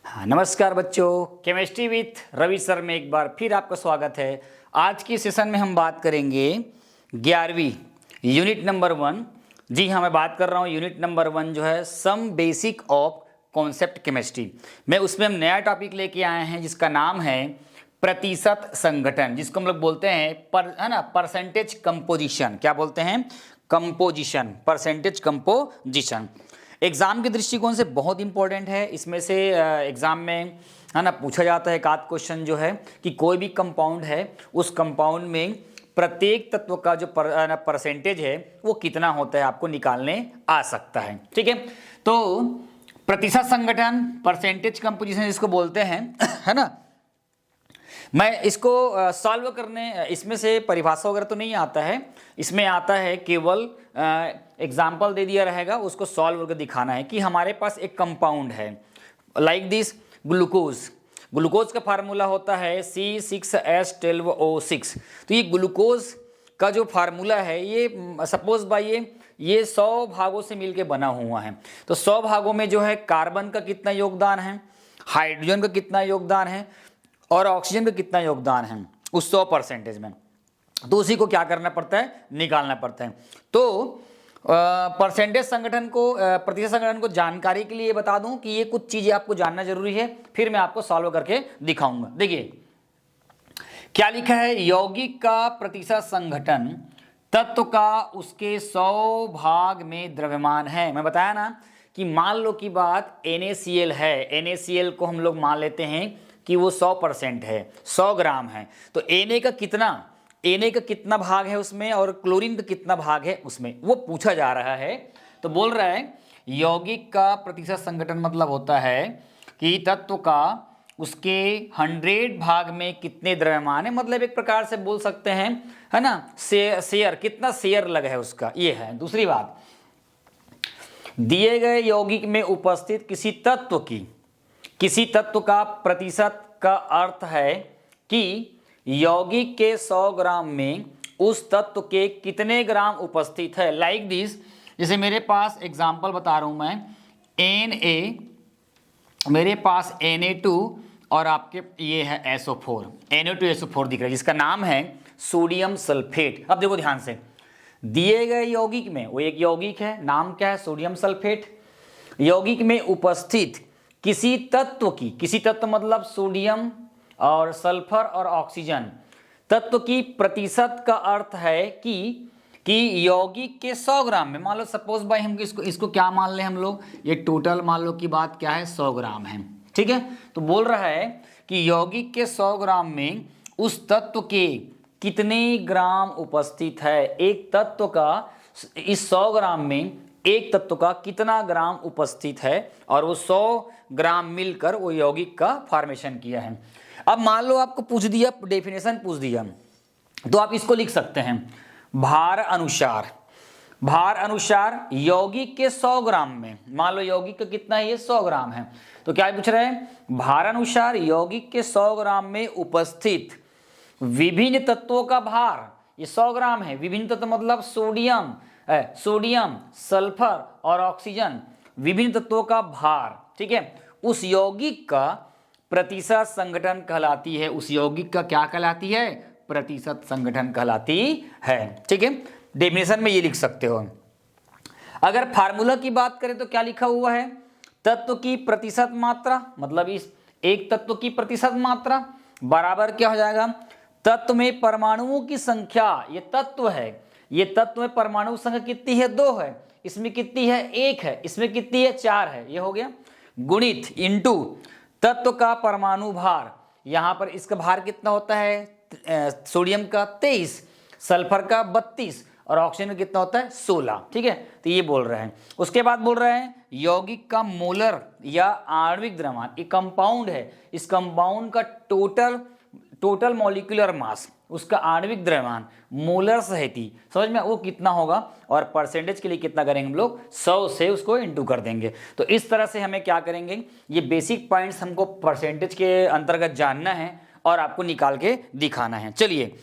हाँ, नमस्कार बच्चों, केमिस्ट्री विथ रवि सर में एक बार फिर आपका स्वागत है। आज की सेशन में हम बात करेंगे 11वीं यूनिट नंबर 1। जी हाँ, मैं बात कर रहा हूँ यूनिट नंबर 1 जो है some basic of concept chemistry में। उसमें हम नया टॉपिक लेके आए हैं जिसका नाम है प्रतिशत संगठन, जिसको हम लोग बोलते हैं है ना, परसेंटेज कंपोजिशन। क्या बोलते हैं? Composition, percentage composition. एग्जाम के दृष्टिकोण से बहुत इंपॉर्टेंट है। इसमें से एग्जाम में है ना पूछा जाता है एक आध क्वेश्चन जो है कि कोई भी कंपाउंड है, उस कंपाउंड में प्रत्येक तत्व का जो परसेंटेज है वो कितना होता है, आपको निकालने आ सकता है। ठीक है, तो प्रतिशत संगठन, परसेंटेज कंपोजिशन जिसको बोलते हैं है ना। मैं इसको सॉल्व करने, इसमें से परिभाषा वगैरह तो नहीं आता है, इसमें आता है केवल एग्जाम्पल दे दिया रहेगा, उसको सॉल्व करके दिखाना है कि हमारे पास एक कंपाउंड है लाइक दिस ग्लूकोज। ग्लूकोज का फार्मूला होता है C6H12O6। तो ये ग्लूकोज का जो फार्मूला है ये सपोज बाई ये 100 भागों से मिलके बना हुआ है। तो 100 भागों में जो है कार्बन का कितना योगदान है, हाइड्रोजन का कितना योगदान है और ऑक्सीजन का कितना योगदान है उस 100% में, तो उसी को क्या करना पड़ता है, निकालना पड़ता है। तो परसेंटेज संगठन को, प्रतिशत संगठन को जानकारी के लिए बता दूं कि ये कुछ चीजें आपको जानना जरूरी है, फिर मैं आपको सॉल्व करके दिखाऊंगा। देखिए क्या लिखा है, यौगिक का प्रतिशत संगठन तत्व का उसके 100 भाग में द्रव्यमान है। मैं बताया ना कि मान लो की बात NaCl है, NaCl को हम लोग मान लेते हैं कि वो 100% है, 100 ग्राम है। तो Na का कितना भाग है उसमें और क्लोरीन का कितना भाग है उसमें, वो पूछा जा रहा है। तो बोल रहा है यौगिक का प्रतिशत संगठन मतलब होता है कि तत्व का उसके 100 भाग में कितने द्रव्यमान है, मतलब एक प्रकार से बोल सकते हैं है ना, शेयर कितना शेयर लगा है उसका, ये है। दूसरी बात, दिए गए यौगिक में उपस्थित किसी तत्व का प्रतिशत का अर्थ है कि यौगिक के 100 ग्राम में उस तत्व के कितने ग्राम उपस्थित है। लाइक दिस, जैसे मेरे पास एग्जांपल बता रहा हूं मैं, मेरे पास Na2 और आपके ये है SO4, Na2SO4 दिख रहा है जिसका नाम है सोडियम सल्फेट। अब देखो ध्यान से, दिए गए यौगिक में, वो एक यौगिक है, नाम क्या है, सोडियम सल्फेट। यौगिक में उपस्थित किसी तत्व मतलब सोडियम और सल्फर और ऑक्सीजन तत्व की प्रतिशत का अर्थ है कि यौगिक के 100 ग्राम में, मान लो सपोज भाई हम इसको क्या मान लें हम लोग, ये टोटल मान लो की बात क्या है, 100 ग्राम है। ठीक है, तो बोल रहा है कि यौगिक के 100 ग्राम में उस तत्व के कितने ग्राम उपस्थित है। एक तत्व का इस 100 ग्राम में एक तत्व का कितना ग्राम उपस्थित है और वो 100 ग्राम मिलकर वो यौगिक का फॉर्मेशन किया है। अब मान लो आपको पूछ दिया, डेफिनेशन पूछ दिया, तो आप इसको लिख सकते हैं, भार अनुसार यौगिक के 100 ग्राम में, मान लो यौगिक का कितना है, ये 100 ग्राम है, तो क्या पूछ रहे हैं, भार अनुसार यौगिक के 100 ग्राम में उपस्थित विभिन्न तत्वों का भार, ये 100 ग्राम है, विभिन्न तत्व मतलब सोडियम सल्फर और ऑक्सीजन, विभिन्न तत्वों का भार, ठीक है, उस यौगिक का प्रतिशत संगठन कहलाती है। उस यौगिक का क्या कहलाती है, प्रतिशत संगठन कहलाती है। ठीक है, डेफिनेशन में ये लिख सकते हो। अगर फार्मूला की बात करें तो क्या लिखा हुआ है, तत्व की प्रतिशत मात्रा, मतलब इस एक तत्व की प्रतिशत मात्रा बराबर क्या हो जाएगा, तत्व में परमाणुओं की संख्या, ये तत्व है, ये तत्व में परमाणु संख्या कितनी है, 2 है, इसमें कितनी है, 1 है, इसमें कितनी है, 4 है, ये हो गया, गुणित इनटू तत्व का परमाणु भार, यहां पर इसका भार कितना होता है, सोडियम का 23, सल्फर का 32 और ऑक्सीजन का कितना होता है, 16। ठीक है, तो ये बोल रहे हैं। उसके बाद बोल रहे हैं यौगिक का मोलर या आणविक द्रव्यमान, एक कंपाउंड है, इस कंपाउंड का टोटल मॉलिक्यूलर मास, उसका आणविक द्रव्यमान मोलर सहित समझ में वो कितना होगा, और परसेंटेज के लिए कितना करेंगे हम लोग, 100 से उसको इंटू कर देंगे। तो इस तरह से हमें क्या करेंगे, ये बेसिक पॉइंट्स हमको परसेंटेज के अंतर्गत जानना है और आपको निकाल के दिखाना है। चलिए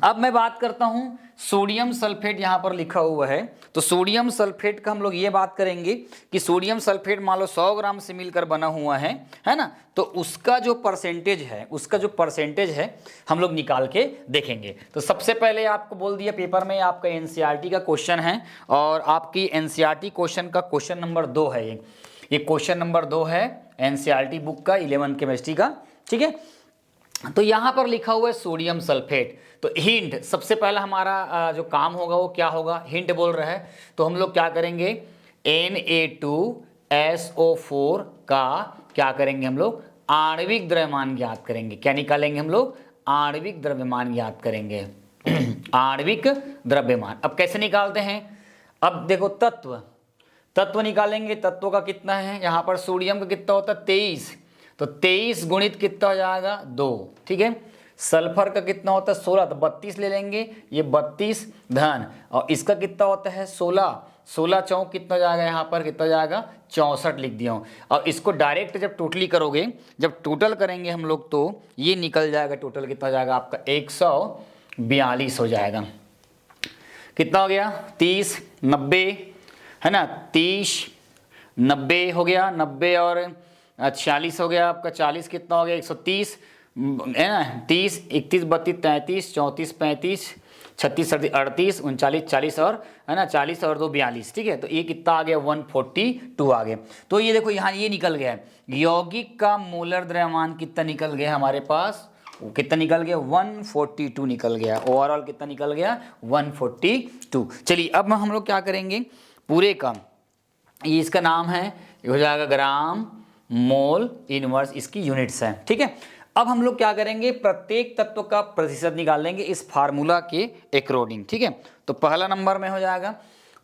अब मैं बात करता हूं सोडियम सल्फेट, यहां पर लिखा हुआ है। तो सोडियम सल्फेट का हम लोग ये बात करेंगे कि सोडियम सल्फेट मान लो 100 ग्राम से मिलकर बना हुआ है ना, तो उसका जो परसेंटेज है हम लोग निकाल के देखेंगे। तो सबसे पहले आपको बोल दिया पेपर में आपका एनसीईआरटी का क्वेश्चन है, और आपकी एनसीईआरटी क्वेश्चन का क्वेश्चन नंबर 2 है। ये क्वेश्चन नंबर 2 है एनसीईआरटी बुक का 11 केमिस्ट्री का, ठीक है। तो यहां पर लिखा हुआ है सोडियम सल्फेट। तो हिंट, सबसे पहला हमारा जो काम होगा वो क्या होगा, हिंट बोल रहा है, तो हम लोग क्या करेंगे, Na2SO4 का क्या करेंगे हम लोग, आणविक द्रव्यमान ज्ञात करेंगे। क्या निकालेंगे हम लोग, आणविक द्रव्यमान ज्ञात करेंगे। आणविक द्रव्यमान अब कैसे निकालते हैं, अब देखो तत्व निकालेंगे। तत्व का कितना है, यहां पर सोडियम का कितना होता है 23, तो 23 गुणित कितना हो जाएगा 2, ठीक है। सल्फर का कितना होता है 16, तो 32 ले लेंगे, ये 32 धन, और इसका कितना होता है 16 चौक कितना जाएगा, यहाँ पर कितना जाएगा 64 लिख दिया हूँ। और इसको डायरेक्ट जब टोटली करोगे, जब टोटल करेंगे हम लोग, तो ये निकल जाएगा टोटल कितना जाएगा आपका 142 हो जाएगा। कितना हो गया 30 90 है ना, 30 90 हो गया, 90 और 46 हो गया आपका, 40 कितना हो गया 130 है ना, 30 31 32 33 34 35 36 38 39 40 और है ना, 40 और 2 42, ठीक है। तो ये कितना आ गया 142 आ गया। तो ये देखो यहाँ ये निकल गया है, यौगिक का मोलर द्रव्यमान कितना निकल गया हमारे पास, कितना निकल गया 142 निकल गया। ओवरऑल कितना निकल गया 142। चलिए अब हम लोग क्या करेंगे, पूरे का ये इसका नाम है, ये हो जाएगा ग्राम मोल इनवर्स, इसकी यूनिट्स हैं, ठीक है। अब हम लोग क्या करेंगे, प्रत्येक तत्व का प्रतिशत निकालेंगे इस फार्मूला के अकॉर्डिंग, ठीक है। तो पहला नंबर में हो जाएगा,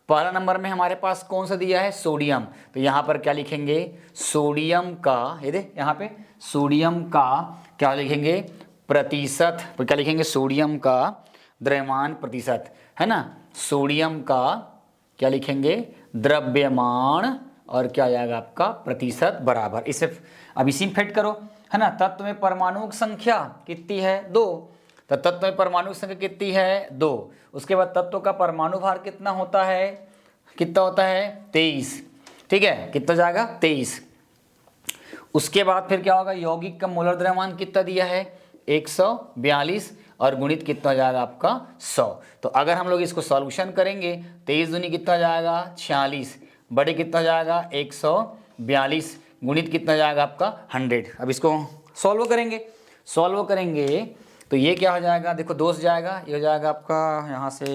पहला नंबर में हमारे पास कौन सा दिया है सोडियम, तो यहाँ पर क्या लिखेंगे सोडियम का, ये दे यहाँ पे सोडियम का क्या लिखेंगे प्रतिशत, तो क्या लिखेंगे सोडियम का द्रव्यमान प्रतिशत है ना, सोडियम का क्या लिखेंगे द्रव्यमान और क्या आ जाएगा आपका प्रतिशत बराबर, इसे अब इसी में फिट करो है ना। तत्व में परमाणु संख्या कितनी है 2, तो तत्व में परमाणु संख्या कितनी है 2। उसके बाद तत्व का परमाणु भार कितना होता है 23, ठीक है, कितना जाएगा 23। उसके बाद फिर क्या होगा, यौगिक का मोलर द्रव्यमान कितना दिया है 142 और गुणित कितना जाएगा आपका 100। तो अगर हम लोग इसको सॉल्यूशन करेंगे 23 दूनी कितना जाएगा 46, बड़े कितना जाएगा 142 गुणित कितना जाएगा आपका 100। अब इसको सॉल्व करेंगे तो ये क्या हो जाएगा, देखो 2 से जाएगा, ये हो जाएगा आपका, यहाँ से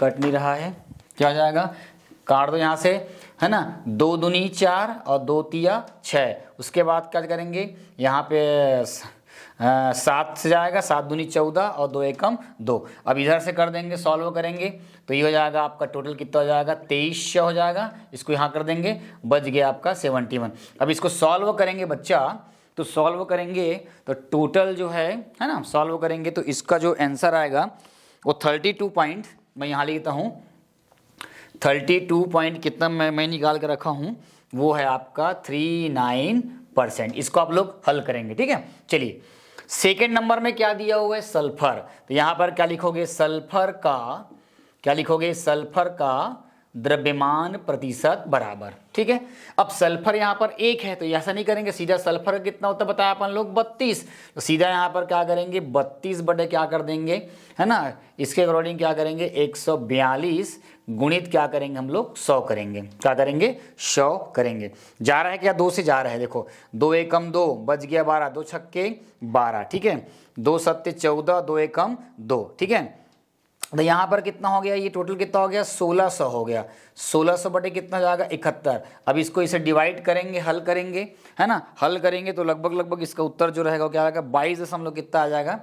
कट नहीं रहा है, क्या हो जाएगा काट दो यहाँ से है ना, 2 दूनी 4 और 2 तिया 6। उसके बाद क्या करेंगे, यहाँ पे 7 से जाएगा, 7 दूनी 14 और 2 एकम 2। अब इधर से कर देंगे, सॉल्व करेंगे तो ये हो जाएगा आपका टोटल कितना हो जाएगा 2300 हो जाएगा। इसको यहाँ कर देंगे, बच गया आपका 71। अब इसको सॉल्व करेंगे बच्चा, तो सॉल्व करेंगे तो टोटल जो है ना, सॉल्व करेंगे तो इसका जो आंसर आएगा वो 32 पॉइंट, मैं यहाँ लिखता हूँ 32 पॉइंट कितना मैं निकाल कर रखा हूँ, वो है आपका 39%। इसको आप लोग हल करेंगे, ठीक है। चलिए सेकेंड नंबर में क्या दिया हुआ है सल्फर, तो यहाँ पर क्या लिखोगे सल्फर का द्रव्यमान प्रतिशत बराबर, ठीक है। अब सल्फर यहाँ पर 1 है तो ऐसा नहीं करेंगे, सीधा सल्फर कितना होता है बताया अपन लोग 32, तो सीधा यहाँ पर क्या करेंगे 32 बटे क्या कर देंगे है ना, इसके अकॉर्डिंग क्या करेंगे 142 गुणित क्या करेंगे हम लोग 100 करेंगे, क्या करेंगे 100 करेंगे। जा रहा है क्या 2 से जा रहा है, देखो 2 एकम 2 बच गया 12, 2 छक्के 12, ठीक है, 2 सत्ते 14, 2 एकम 2, ठीक है। तो यहाँ पर कितना हो गया, ये टोटल कितना हो गया 1600 हो गया, 1600 बटे कितना जाएगा 71। अब इसको इसे डिवाइड करेंगे, हल करेंगे है ना, हल करेंगे तो लगभग इसका उत्तर जो रहेगा क्या आएगा 22 दशमलव कितना आ जाएगा,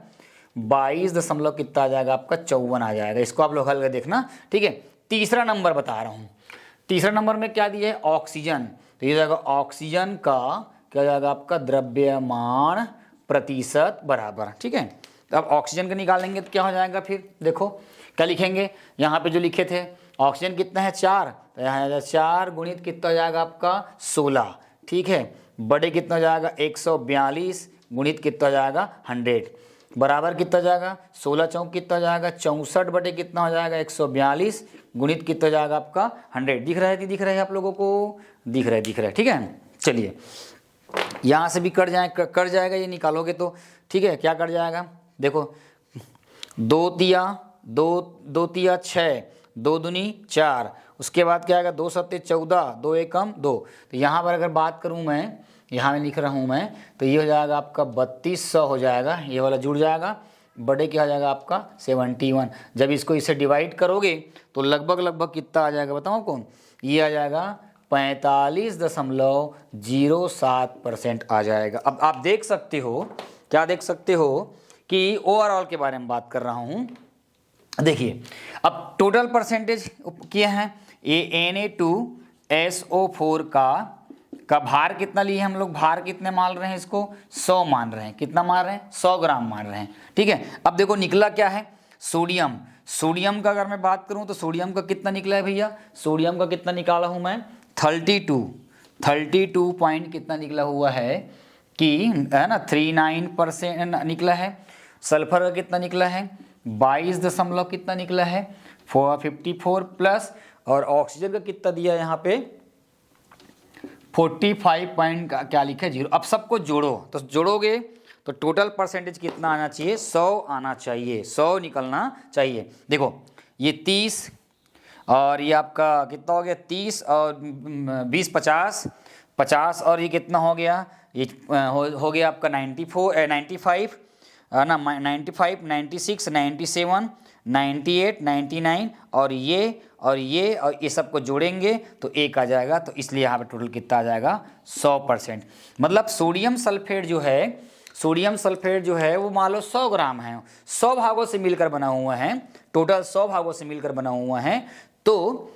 22 दशमलव कितना आ जाएगा आपका 54 आ जाएगा। इसको आप लोग हल कर देखना, ठीक है। तीसरा नंबर बता रहा हूँ, तीसरा नंबर में क्या दिया है ऑक्सीजन, तो ये जाएगा ऑक्सीजन का क्या जाएगा आपका द्रव्यमान प्रतिशत बराबर, ठीक है। तो अब ऑक्सीजन का निकालेंगे तो क्या हो जाएगा, फिर देखो क्या लिखेंगे, यहाँ पे जो लिखे थे ऑक्सीजन कितना है 4, तो यहाँ 4 गुणित कितना हो जाएगा आपका 16, ठीक है, बड़े कितना हो जाएगा 142 गुणित कितना हो जाएगा 100, बराबर कितना जाएगा 16 चौक कितना जाएगा 64 बटे कितना हो जाएगा 142 गुणित कितना जाएगा आपका 100। दिख रहा है कि दिख रहा है आप लोगों को? दिख रहा है, ठीक है। चलिए यहाँ से भी कट जाएगा ये निकालोगे तो, ठीक है। क्या कट जाएगा देखो, 2 तिया 6, 2 दूनी 4, उसके बाद क्या आएगा 2 सत्ते 14, 2 एकम 2। तो यहाँ पर अगर बात करूँ मैं, यहाँ में लिख रहा हूँ मैं, तो ये हो जाएगा आपका 3200 हो जाएगा, ये वाला जुड़ जाएगा, बड़े क्या हो जाएगा आपका 71। जब इसको इससे डिवाइड करोगे तो लगभग कितना आ जाएगा बताओ आपको? ये आ जाएगा 45.07% आ जाएगा। अब आप देख सकते हो, क्या देख सकते हो कि ओवरऑल के बारे में बात कर रहा हूँ। देखिए अब टोटल परसेंटेज किया है, ये Na2SO4 का भार कितना लिए हम लोग? भार कितने मान रहे हैं इसको? 100 मान रहे हैं। कितना मान रहे हैं? 100 ग्राम मान रहे हैं, ठीक है। अब देखो निकला क्या है? सोडियम। सोडियम का अगर मैं बात करूं तो सोडियम का कितना निकला है भैया? सोडियम का कितना निकाला हूं मैं? 32 पॉइंट कितना निकला हुआ है कि है ना 39% निकला है। सल्फर का कितना निकला है? 22 दशमलव कितना निकला है? 54 प्लस, और ऑक्सीजन का कितना दिया यहाँ पे? 45 पॉइंट का क्या लिखा है? 0। अब सबको जोड़ो, तो जोड़ोगे तो टोटल परसेंटेज कितना आना चाहिए? 100 आना चाहिए, 100 निकलना चाहिए। देखो ये 30 और ये आपका कितना हो गया? 30 और 20 50 और ये कितना हो गया? ये हो गया आपका 95 ना, 95 96 97 98 99 और ये सबको जोड़ेंगे तो 1 आ जाएगा। तो इसलिए यहाँ पे टोटल कितना आ जाएगा? 100%। मतलब सोडियम सल्फेट जो है वो मान लो 100 ग्राम है, 100 भागों से मिलकर बना हुआ है, टोटल 100 भागों से मिलकर बना हुआ है। तो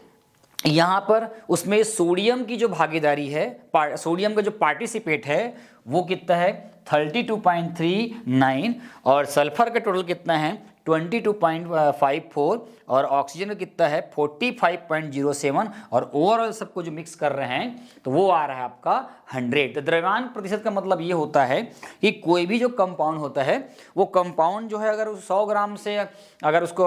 यहाँ पर उसमें सोडियम की जो भागीदारी है, सोडियम का जो पार्टिसिपेट है वो कितना है? 32.39, और सल्फर का टोटल कितना है? 22.54, और ऑक्सीजन का कितना है? 45.07, और ओवरऑल सबको जो मिक्स कर रहे हैं तो वो आ रहा है आपका 100। तो द्रव्यमान प्रतिशत का मतलब ये होता है कि कोई भी जो कंपाउंड होता है वो कंपाउंड जो है अगर 100 ग्राम से अगर उसको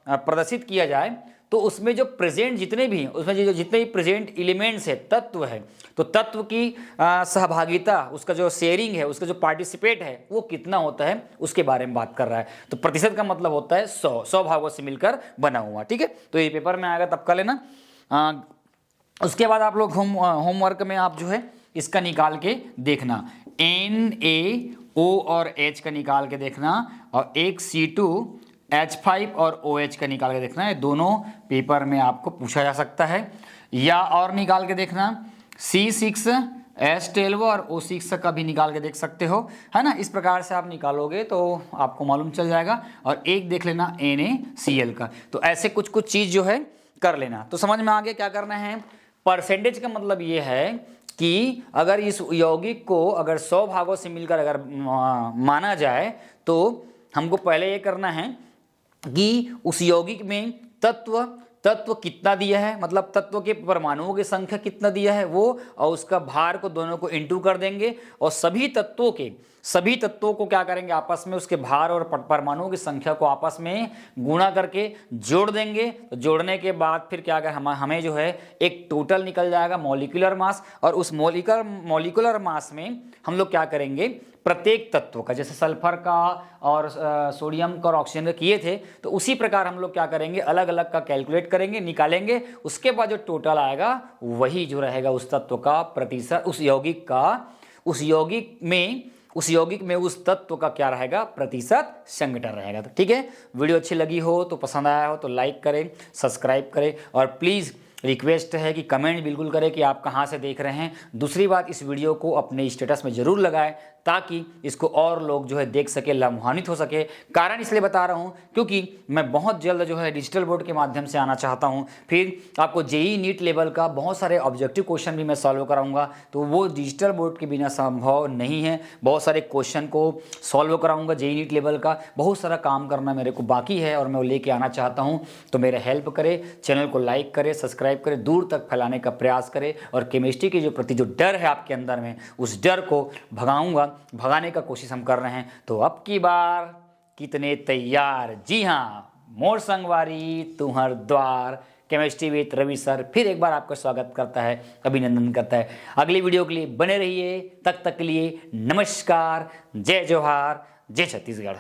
प्रदर्शित किया जाए तो उसमें जो प्रेजेंट जितने भी उसमें जो जितने भी प्रेजेंट एलिमेंट्स है, तत्व है, तो तत्व की सहभागिता, उसका जो शेयरिंग है, उसका जो पार्टिसिपेट है वो कितना होता है उसके बारे में बात कर रहा है। तो प्रतिशत का मतलब होता है 100 भागों से मिलकर बना हुआ, ठीक है। तो ये पेपर में आएगा तब का लेना। उसके बाद आप लोग होमवर्क में आप जो है इसका निकाल के देखना, NaO और H का निकाल के देखना, और एक C2H5 और OH का निकाल के देखना है। दोनों पेपर में आपको पूछा जा सकता है। या और निकाल के देखना C6H12 और O6 का भी निकाल के देख सकते हो, है ना। इस प्रकार से आप निकालोगे तो आपको मालूम चल जाएगा। और एक देख लेना NaCl का। तो ऐसे कुछ चीज़ जो है कर लेना। तो समझ में आगे क्या करना है? परसेंटेज का मतलब ये है कि अगर इस यौगिक को अगर 100 भागों से मिलकर अगर माना जाए तो हमको पहले ये करना है कि उस यौगिक में तत्व कितना दिया है, मतलब तत्व के परमाणुओं की संख्या कितना दिया है वो, और उसका भार को दोनों को इंटू कर देंगे, और सभी तत्वों को क्या करेंगे आपस में उसके भार और परमाणुओं की संख्या को आपस में गुणा करके जोड़ देंगे। तो जोड़ने के बाद फिर क्या कर हमें जो है एक टोटल निकल जाएगा मॉलिक्यूलर मास, और उस मॉलिक्यूलर मास में हम लोग क्या करेंगे प्रत्येक तत्व का, जैसे सल्फर का और सोडियम का और ऑक्सीजन का किए थे, तो उसी प्रकार हम लोग क्या करेंगे अलग अलग का कैलकुलेट करेंगे, निकालेंगे। उसके बाद जो टोटल आएगा वही जो रहेगा उस तत्व का प्रतिशत, उस यौगिक में उस तत्व का क्या रहेगा प्रतिशत संघटन रहेगा। तो ठीक है, वीडियो अच्छी लगी हो तो पसंद आया हो तो लाइक करें, सब्सक्राइब करें, और प्लीज़ रिक्वेस्ट है कि कमेंट बिल्कुल करें कि आप कहाँ से देख रहे हैं। दूसरी बात, इस वीडियो को अपने स्टेटस में ज़रूर लगाएं ताकि इसको और लोग जो है देख सके, लाभान्वित हो सके। कारण इसलिए बता रहा हूँ क्योंकि मैं बहुत जल्द जो है डिजिटल बोर्ड के माध्यम से आना चाहता हूँ। फिर आपको जेईई नीट लेवल का बहुत सारे ऑब्जेक्टिव क्वेश्चन भी मैं सॉल्व कराऊंगा, तो वो डिजिटल बोर्ड के बिना संभव नहीं है। बहुत सारे क्वेश्चन को सॉल्व कराऊंगा, जेईई नीट लेवल का बहुत सारा काम करना मेरे को बाकी है और मैं वो लेके आना चाहता हूँ। तो मेरा हेल्प करें, चैनल को लाइक करें, सब्सक्राइब करें, दूर तक फैलाने का प्रयास करें, और केमिस्ट्री के जो प्रति जो डर है आपके अंदर में, उस डर को भगाने का कोशिश हम कर रहे हैं। तो अब की बार कितने तैयार। जी हाँ, मोर संगवारी तुम्हार द्वार केमिस्ट्री विद रवि सर फिर एक बार आपका स्वागत करता है, अभिनंदन करता है। अगली वीडियो के लिए बने रहिए, तक के लिए नमस्कार, जय जोहार, जय छत्तीसगढ़।